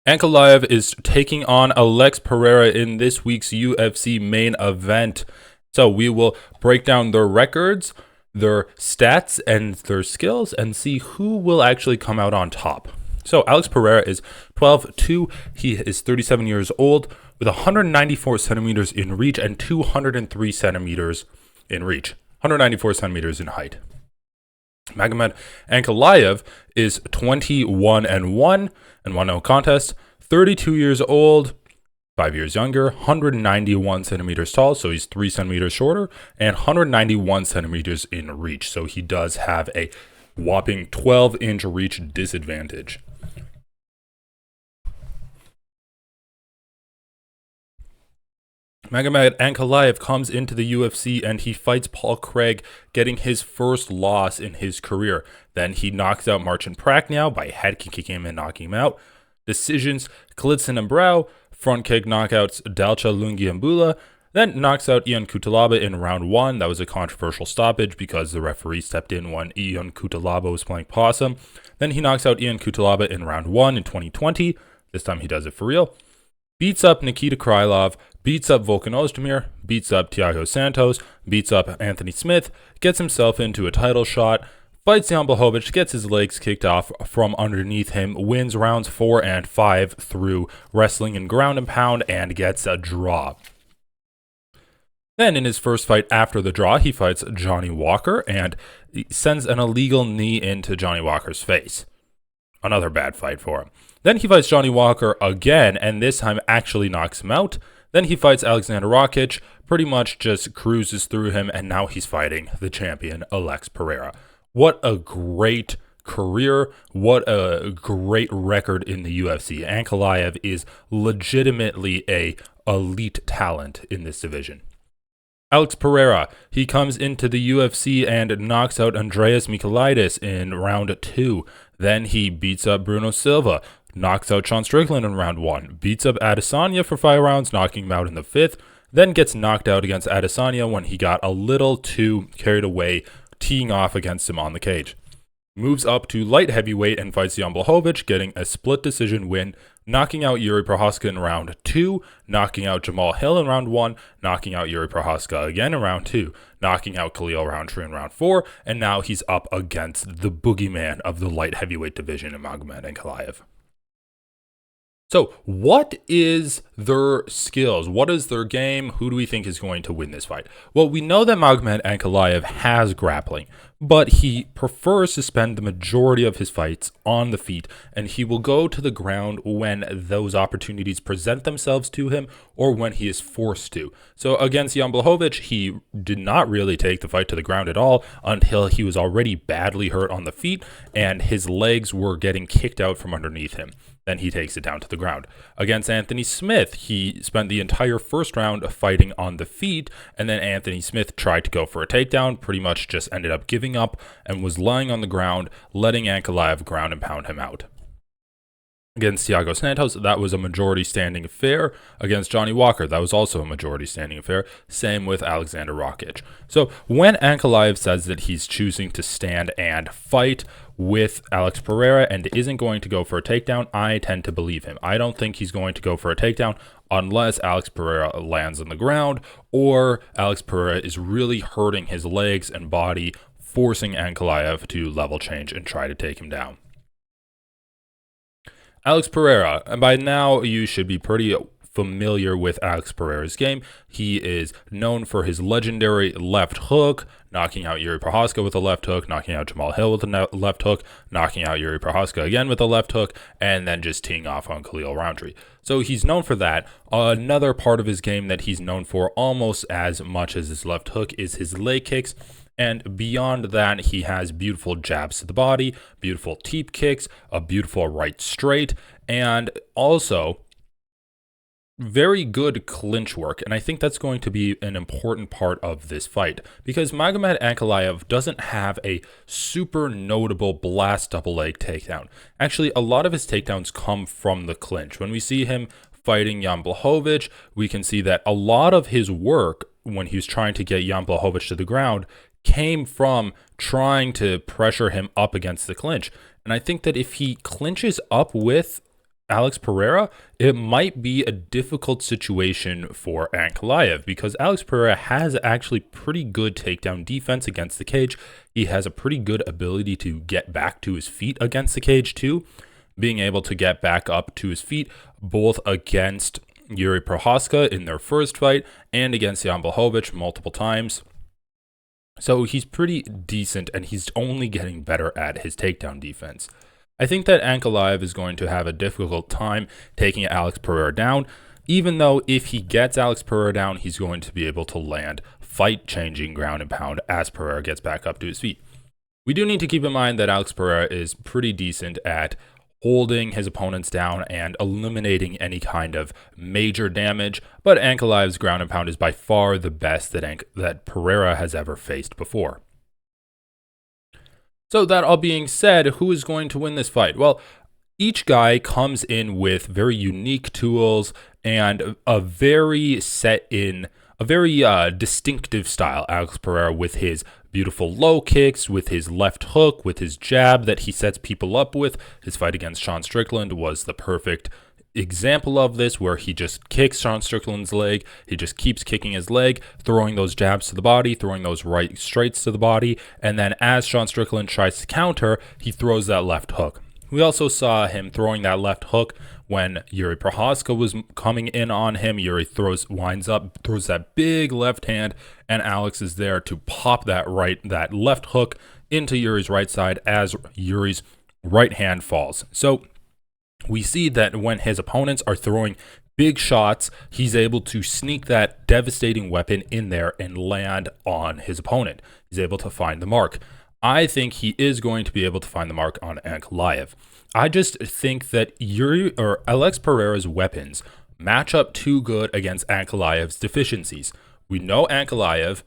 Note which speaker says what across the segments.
Speaker 1: Ankalaev is taking on Alex Pereira in this week's UFC main event. So we will break down their records, their stats, and their skills and see who will actually come out on top. So Alex Pereira is 12'2". He is 37 years old with 194 centimeters in reach and 203 centimeters in reach. 194 centimeters in height. Magomed Ankalaev is 21-1 and won no contest, 32 years old, 5 years younger, 191 centimeters tall, so he's 3 centimeters shorter, and 191 centimeters in reach, so he does have a whopping 12-inch reach disadvantage. Magomed Ankalaev comes into the UFC and he fights Paul Craig, getting his first loss in his career. Then he knocks out Marcin Prachniow by head kicking him and knocking him out. Decisions, Klitzen and Brow, front kick knockouts, Dalcha Lungiambula, then knocks out Ion Cutelaba in round 1. That was a controversial stoppage because the referee stepped in when Ion Cutelaba was playing possum. Then he knocks out Ion Cutelaba in round 1 in 2020. This time he does it for real. Beats up Nikita Krylov, beats up Volkan Ozdemir, beats up Thiago Santos, beats up Anthony Smith, gets himself into a title shot, fights Jan Blachowicz, gets his legs kicked off from underneath him, wins rounds 4 and 5 through wrestling and ground and pound, and gets a draw. Then in his first fight after the draw, he fights Johnny Walker and sends an illegal knee into Johnny Walker's face. Another bad fight for him. Then he fights Johnny Walker again, and this time actually knocks him out. Then he fights Alexander Rakic, pretty much just cruises through him, and now he's fighting the champion, Alex Pereira. What a great career. What a great record in the UFC. Ankalaev is legitimately a elite talent in this division. Alex Pereira, he comes into the UFC and knocks out Andreas Michailidis in round 2. Then he beats up Bruno Silva, knocks out Sean Strickland in round 1, beats up Adesanya for 5 rounds, knocking him out in the 5th, then gets knocked out against Adesanya when he got a little too carried away, teeing off against him on the cage. Moves up to light heavyweight and fights Jan Blachowicz, getting a split decision win, knocking out Yuri Prochazka in round 2, knocking out Jamal Hill in round 1, knocking out Yuri Prochazka again in round 2, knocking out Khalil Roundtree in round 4, and now he's up against the boogeyman of the light heavyweight division in Magomed Ankalaev. So what is their skills? What is their game? Who do we think is going to win this fight? Well, we know that Magomed Ankalaev has grappling, but he prefers to spend the majority of his fights on the feet, and he will go to the ground when those opportunities present themselves to him or when he is forced to. So against Jan Blachowicz, he did not really take the fight to the ground at all until he was already badly hurt on the feet and his legs were getting kicked out from underneath him. Then he takes it down to the ground. Against Anthony Smith, he spent the entire first round fighting on the feet, and then Anthony Smith tried to go for a takedown, pretty much just ended up giving up and was lying on the ground, letting Ankalaev ground and pound him out. Against Thiago Santos, that was a majority standing affair. Against Johnny Walker, that was also a majority standing affair. Same with Alexander Rakic. So when Ankalaev says that he's choosing to stand and fight with Alex Pereira and isn't going to go for a takedown, I tend to believe him. I don't think he's going to go for a takedown unless Alex Pereira lands on the ground or Alex Pereira is really hurting his legs and body, forcing Ankalaev to level change and try to take him down. Alex Pereira, and by now you should be pretty familiar with Alex Pereira's game. He is known for his legendary left hook, knocking out Yuri Prochazka with a left hook, knocking out Jamal Hill with a left hook, knocking out Yuri Prochazka again with a left hook, and then just teeing off on Khalil Roundtree. So he's known for that. Another part of his game that he's known for almost as much as his left hook is his leg kicks. And beyond that, he has beautiful jabs to the body, beautiful teep kicks, a beautiful right straight, and also very good clinch work. And I think that's going to be an important part of this fight because Magomed Ankalaev doesn't have a super notable blast double leg takedown. Actually, a lot of his takedowns come from the clinch. When we see him fighting Jan Blachowicz, we can see that a lot of his work when he was trying to get Jan Blachowicz to the ground came from trying to pressure him up against the clinch. And I think that if he clinches up with Alex Pereira, it might be a difficult situation for Ankalaev because Alex Pereira has actually pretty good takedown defense against the cage. He has a pretty good ability to get back to his feet against the cage too, being able to get back up to his feet both against Yuri Prohaska in their first fight and against Jan Blachowicz multiple times. So he's pretty decent, and he's only getting better at his takedown defense. I think that Ankalaev is going to have a difficult time taking Alex Pereira down, even though if he gets Alex Pereira down, he's going to be able to land fight-changing ground and pound as Pereira gets back up to his feet. We do need to keep in mind that Alex Pereira is pretty decent at holding his opponents down and eliminating any kind of major damage, but Ankalaev's ground and pound is by far the best that Pereira has ever faced before. So that all being said, who is going to win this fight? Well, each guy comes in with very unique tools and a very distinctive style. Alex Pereira with his beautiful low kicks, with his left hook, with his jab that he sets people up with. His fight against Sean Strickland was the perfect example of this, where he just kicks Sean Strickland's leg. He just keeps kicking his leg, throwing those jabs to the body, throwing those right straights to the body, and then as Sean Strickland tries to counter, he throws that left hook. We also saw him throwing that left hook when Yuri Prohaska was coming in on him. Yuri winds up, throws that big left hand, and Alex is there to pop that left hook into Yuri's right side as Yuri's right hand falls. So we see that when his opponents are throwing big shots, he's able to sneak that devastating weapon in there and land on his opponent. He's able to find the mark. I think he is going to be able to find the mark on Ankalaev. I just think that Alex Pereira's weapons match up too good against Ankalaev's deficiencies. We know Ankalaev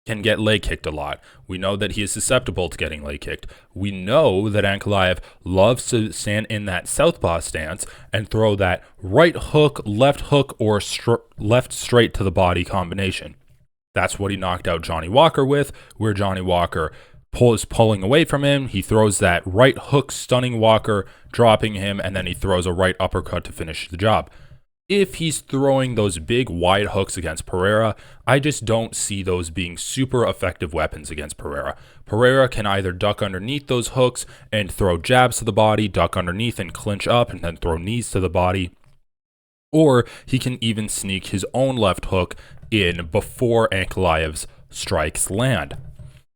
Speaker 1: can get leg kicked a lot. We know that he is susceptible to getting leg kicked. We know that Ankalaev loves to stand in that southpaw stance and throw that right hook, or left straight to the body combination. That's what he knocked out Johnny Walker with, where Johnny Walker is pulling away from him. He throws that right hook, stunning Walker, dropping him, and then he throws a right uppercut to finish the job. If he's throwing those big wide hooks against Pereira, I just don't see those being super effective weapons against Pereira. Pereira can either duck underneath those hooks and throw jabs to the body, duck underneath and clinch up and then throw knees to the body, or he can even sneak his own left hook in before Ankalaev's strikes land.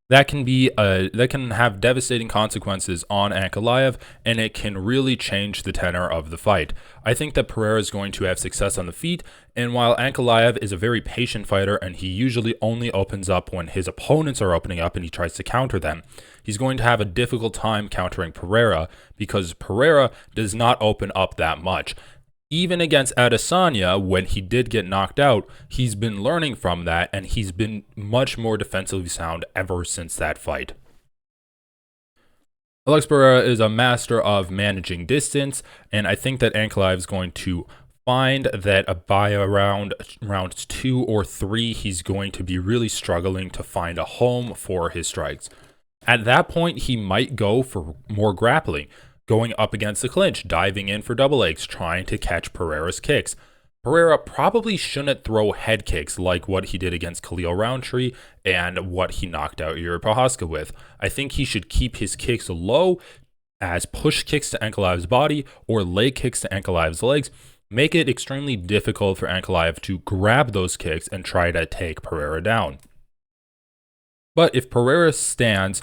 Speaker 1: That can have devastating consequences on Ankalaev, and it can really change the tenor of the fight. I think that Pereira is going to have success on the feet, and while Ankalaev is a very patient fighter and he usually only opens up when his opponents are opening up and he tries to counter them, he's going to have a difficult time countering Pereira because Pereira does not open up that much. Even against Adesanya, when he did get knocked out, he's been learning from that, and he's been much more defensively sound ever since that fight. Alex Pereira is a master of managing distance, and I think that Ankalaev is going to find that by around round 2 or 3, he's going to be really struggling to find a home for his strikes. At that point, he might go for more grappling, going up against the clinch, diving in for double legs, trying to catch Pereira's kicks. Pereira probably shouldn't throw head kicks like what he did against Khalil Roundtree and what he knocked out Yuri Prohaska with. I think he should keep his kicks low as push kicks to Ankalaev's body or leg kicks to Ankalaev's legs. Make it extremely difficult for Ankalaev to grab those kicks and try to take Pereira down. But if Pereira stands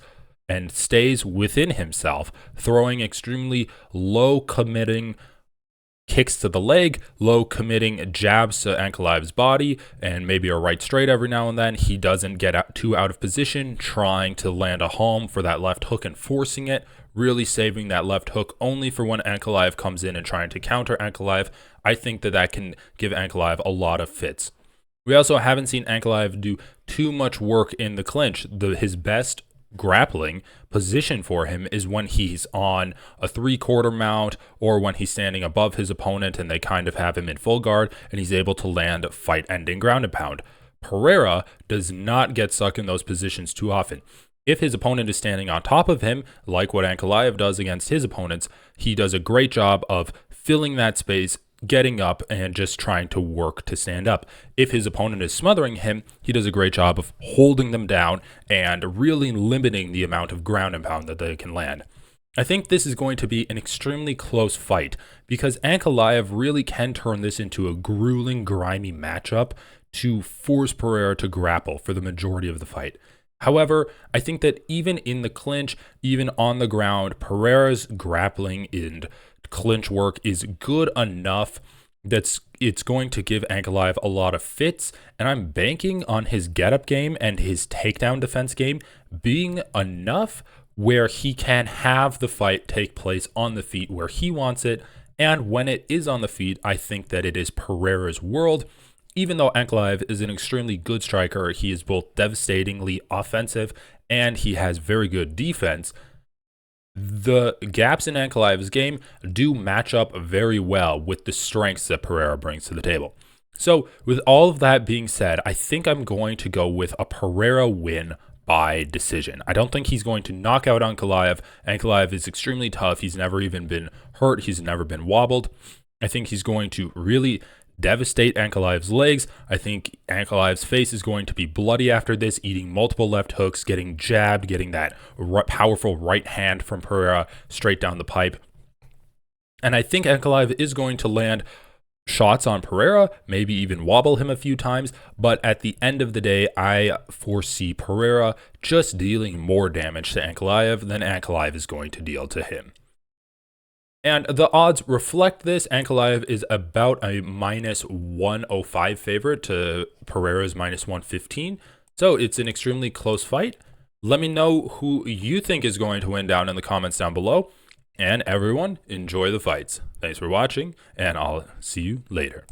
Speaker 1: and stays within himself, throwing extremely low committing kicks to the leg, low committing jabs to Ankalaev's body, and maybe a right straight every now and then, he doesn't get too out of position, trying to land a home for that left hook and forcing it, really saving that left hook only for when Ankalaev comes in and trying to counter Ankalaev. I think that can give Ankalaev a lot of fits. We also haven't seen Ankalaev do too much work in the clinch. His best grappling position for him is when he's on a 3/4 mount or when he's standing above his opponent and they kind of have him in full guard and he's able to land fight-ending ground and pound. Pereira does not get stuck in those positions too often. If his opponent is standing on top of him, like what Ankalaev does against his opponents, he does a great job of filling that space, getting up, and just trying to work to stand up. If his opponent is smothering him, he does a great job of holding them down and really limiting the amount of ground and pound that they can land. I think this is going to be an extremely close fight because Ankalaev really can turn this into a grueling, grimy matchup to force Pereira to grapple for the majority of the fight. However, I think that even in the clinch, even on the ground, Pereira's grappling and clinch work is good enough that it's going to give Ankalaev a lot of fits, and I'm banking on his get-up game and his takedown defense game being enough where he can have the fight take place on the feet where he wants it, and when it is on the feet, I think that it is Pereira's world. Even though Ankalaev is an extremely good striker, he is both devastatingly offensive and he has very good defense. The gaps in Ankalaev's game do match up very well with the strengths that Pereira brings to the table. So with all of that being said, I think I'm going to go with a Pereira win by decision. I don't think he's going to knock out Ankalaev. Ankalaev is extremely tough. He's never even been hurt. He's never been wobbled. I think he's going to really devastate Ankalaev's legs. I think Ankalaev's face is going to be bloody after this, eating multiple left hooks, getting jabbed, getting that powerful right hand from Pereira straight down the pipe. And I think Ankalaev is going to land shots on Pereira, maybe even wobble him a few times, but at the end of the day, I foresee Pereira just dealing more damage to Ankalaev than Ankalaev is going to deal to him. And the odds reflect this. Ankalaev is about a minus 105 favorite to Pereira's minus 115. So it's an extremely close fight. Let me know who you think is going to win down in the comments down below. And everyone, enjoy the fights. Thanks for watching, and I'll see you later.